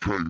Galera,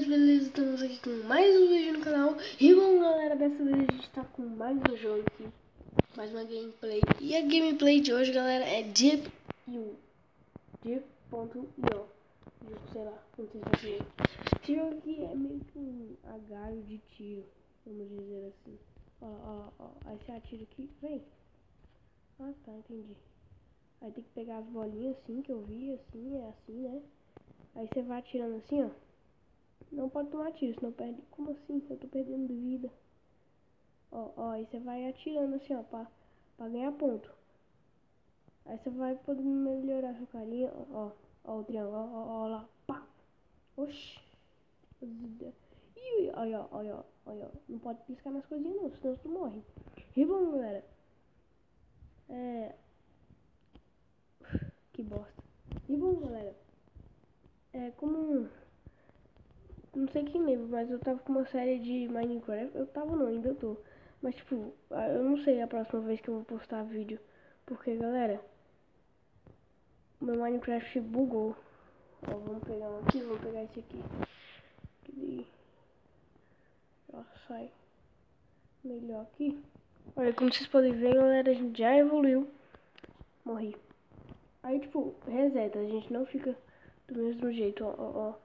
beleza? Estamos aqui com mais um vídeo no canal. E bom, galera, dessa vez a gente tá com mais um jogo aqui, mais uma gameplay. E a gameplay de hoje, galera, é Deep.io. Deep.io, sei lá, não sei se vai ser. Esse jogo aqui é meio que um agalho de tiro, vamos dizer assim. Ó, aí você atira aqui, vem. Ah, tá, entendi. Aí tem que pegar as bolinhas assim, que eu vi, assim, é assim, né? Aí você vai atirando assim, ó. Não pode tomar tiro, senão perde. Como assim? Eu tô perdendo vida. Ó, aí você vai atirando assim, ó, pra ganhar ponto. Aí você vai poder melhorar sua carinha, ó o triângulo, ó lá, pá. Oxi. Ih, olha, ó. Não pode piscar nas coisinhas não, senão tu morre. E bom, galera. Que bosta. E bom, galera. Como... Não sei quem lembra, mas eu tava com uma série de Minecraft. Eu tava não, ainda tô. Mas tipo, eu não sei a próxima vez que eu vou postar vídeo. Porque, galera, meu Minecraft bugou. Ó, vamos pegar um aqui, vamos pegar esse aqui. Ó, sai melhor aqui. Olha, como vocês podem ver, galera, a gente já evoluiu. Morri. Aí, tipo, reseta, a gente não fica do mesmo jeito, ó.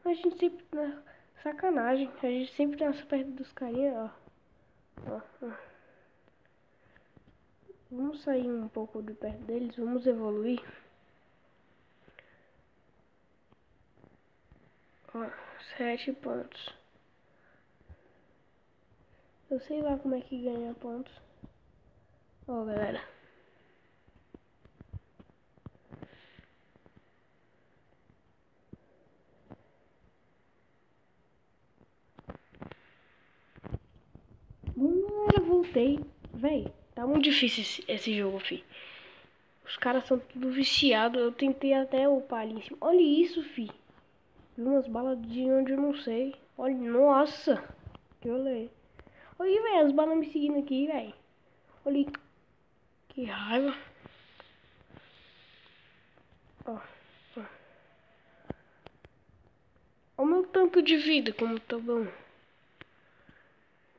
A gente sempre, na sacanagem, a gente sempre passa perto dos carinha, ó. Vamos sair um pouco de perto deles, vamos evoluir. Ó, 7 pontos. Eu sei lá como é que ganha pontos. Ó, galera. Galera, voltei. Véi, tá muito difícil esse jogo, fi. Os caras são tudo viciados. Eu tentei até upar ali em cima. Olha isso, fi. Vi umas balas de onde eu não sei. Olha, nossa. Que olhei. Olha, velho, as balas me seguindo aqui, velho. Olha, que raiva. Ó. Olha o meu tanto de vida, como tá bom.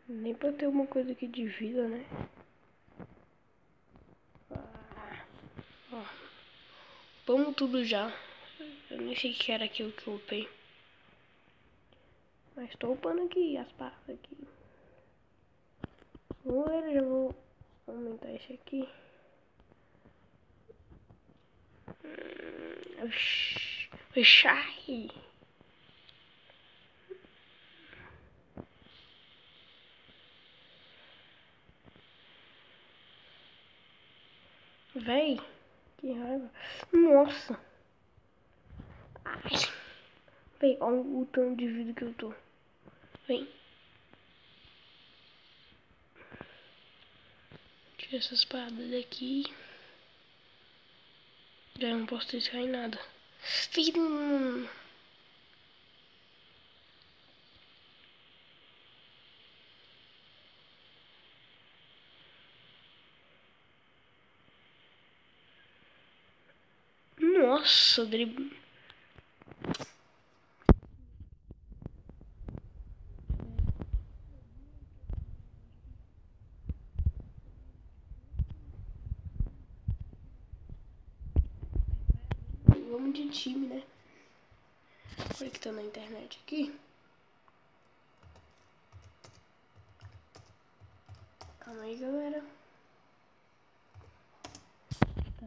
Nem pra ter uma coisa aqui de vida, né? Ó. Vamos tudo já. Eu nem sei o que era aquilo que eu upei. Mas tô upando aqui as partes aqui. Agora já vou aumentar esse aqui. Oxai. Véi, que raiva. Nossa. Ai. Véi, olha o tanto de vida que eu tô. Vem. Tira essas paradas daqui. Já não posso testar em nada. Filho. Nossa, drible. Vamos de time, né? Conectando a internet aqui. Calma aí, galera. Tá.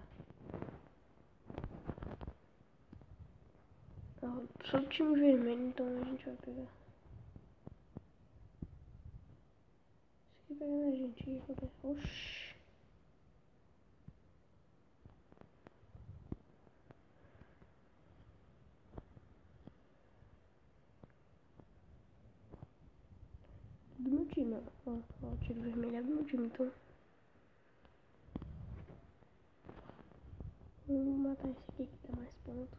Só o time vermelho, então a gente vai pegar. Isso aqui pegando a gente. O que acontece? Oxi. Do meu time, ó. O tiro vermelho é do meu time, então. Vamos matar esse aqui que dá mais ponto.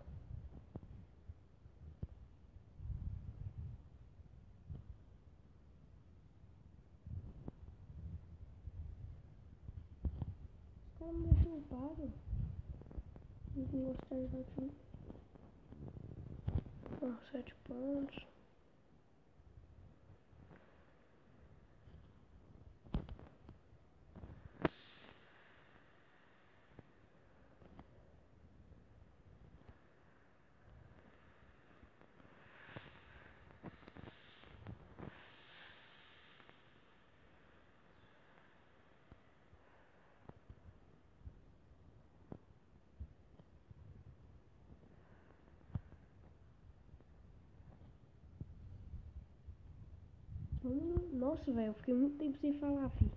cara me deixou upado. Não gostar de aqui. Ó, 7 pontos. Nossa, velho, eu fiquei muito tempo sem falar, filho.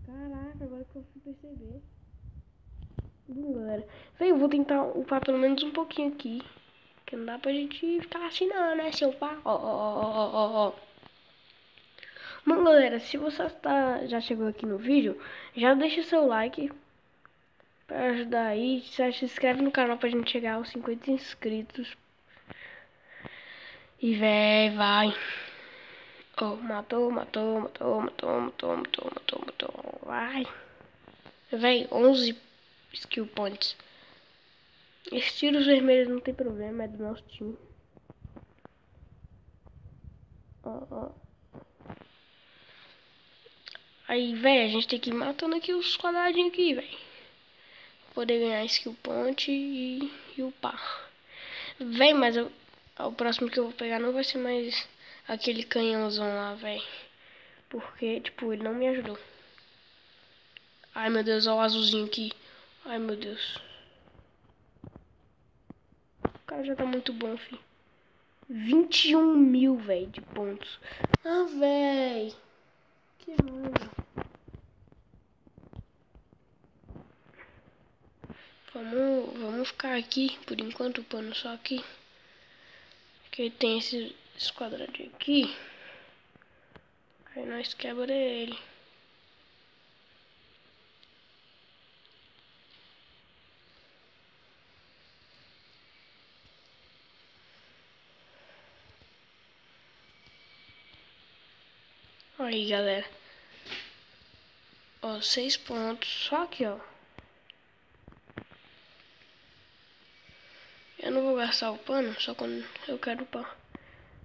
Caraca, agora que eu fui perceber. Bom, galera. Velho, eu vou tentar upar pelo menos um pouquinho aqui. Que não dá pra gente ficar assim não, né? Se upar. Ó. Bom, galera, se você já chegou aqui no vídeo, já deixa seu like pra ajudar aí. Já se inscreve no canal pra gente chegar aos 50 inscritos. E véi, vai. Oh, matou. Vai. Véi, 11 skill points. Esses tiros vermelhos não tem problema, é do nosso time. Ó. Aí, véi, a gente tem que ir matando aqui os quadradinhos aqui, véi. Poder ganhar skill point e upar. Véi, mas o próximo que eu vou pegar não vai ser mais aquele canhãozão lá, véi. Porque, tipo, ele não me ajudou. Ai, meu Deus, olha o azulzinho aqui. Ai, meu Deus. O cara já tá muito bom, fi. 21 mil, véi, de pontos. Ah, véi. Que merda. Vamos ficar aqui, por enquanto, upando só aqui. Porque tem esse quadradinho aqui. Aí nós quebra ele. Aí, galera. Ó, 6 pontos. Só aqui, ó. Eu não vou gastar o pano, só quando eu quero upar.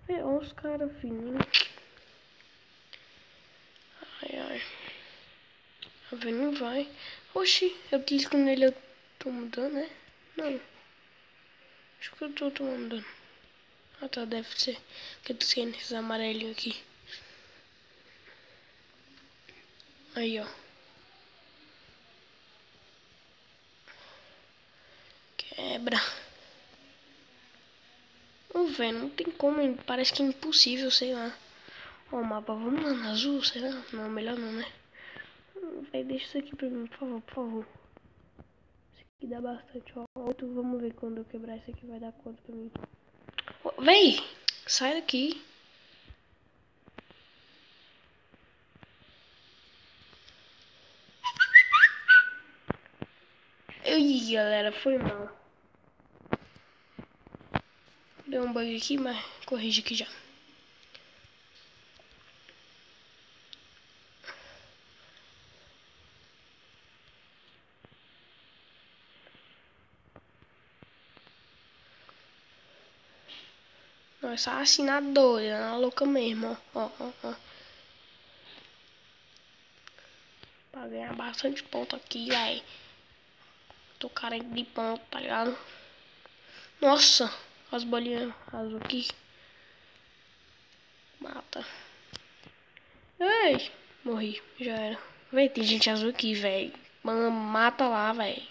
Olha os caras fininhos. Ai. A ver, não vai. Oxi, eu clico nele, eu tô mudando, né? Não. Acho que eu tô tomando dano. Ah, tá, deve ser. Porque eu tô esquecendo esses amarelinhos aqui. Aí, ó. Quebra. Ô, velho, não tem como. Parece que é impossível, sei lá. Ó, o mapa, vamos lá no azul, será? Não, melhor não, né? Vai, deixa isso aqui pra mim, por favor. Isso aqui dá bastante, ó. 8, vamos ver quando eu quebrar isso aqui vai dar quanto pra mim. Oh, véi, sai daqui. Ih, galera, foi mal. Deu um bug aqui, mas corrige aqui já. Nossa, assassinadora, na louca mesmo, ó. Pra ganhar bastante ponto aqui, véi. Tô carente de ponto, tá ligado? Nossa, as bolinhas azul aqui. Mata. Ei, morri, já era. Véi, tem gente azul aqui, véi. Mata lá, véi.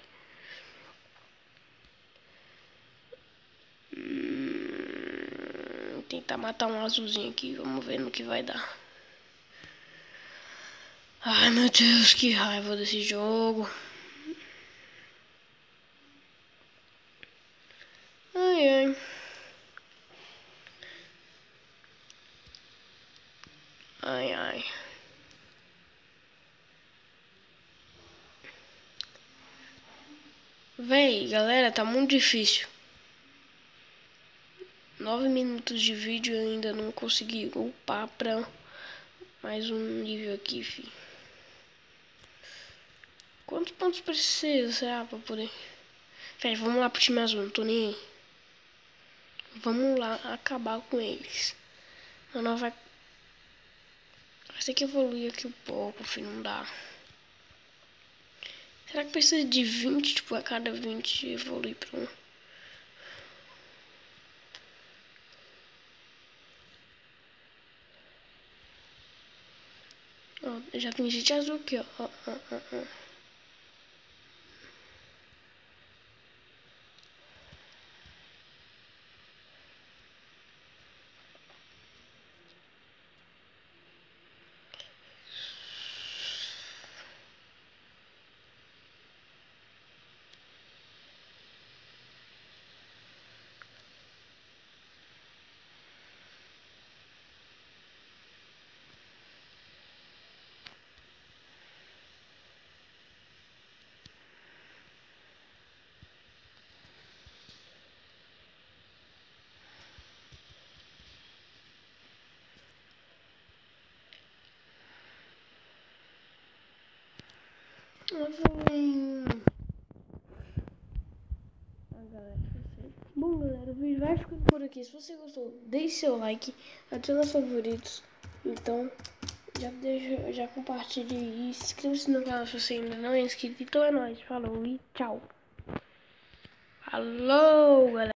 Tentar matar um azulzinho aqui, vamos ver no que vai dar. Ai, meu Deus, que raiva desse jogo. Ai. Véi, galera, tá muito difícil. 9 minutos de vídeo e ainda não consegui upar pra mais um nível aqui, fi. Quantos pontos precisa, será, pra poder... Velho, vamos lá pro time azul, não tô nem aí. Vamos lá acabar com eles. Mano, vai ter que evoluir aqui um pouco, filho, não dá. Será que precisa de 20, tipo, a cada 20 evoluir pra um? Ó, já tem gente azul aqui, ó. Ó. Bom, galera, o vídeo vai ficando por aqui. Se você gostou, deixe seu like, adicione aos favoritos. Então, já compartilhe e inscreva-se no canal se você ainda não é inscrito. Então é nóis, falou e tchau. Falou, galera.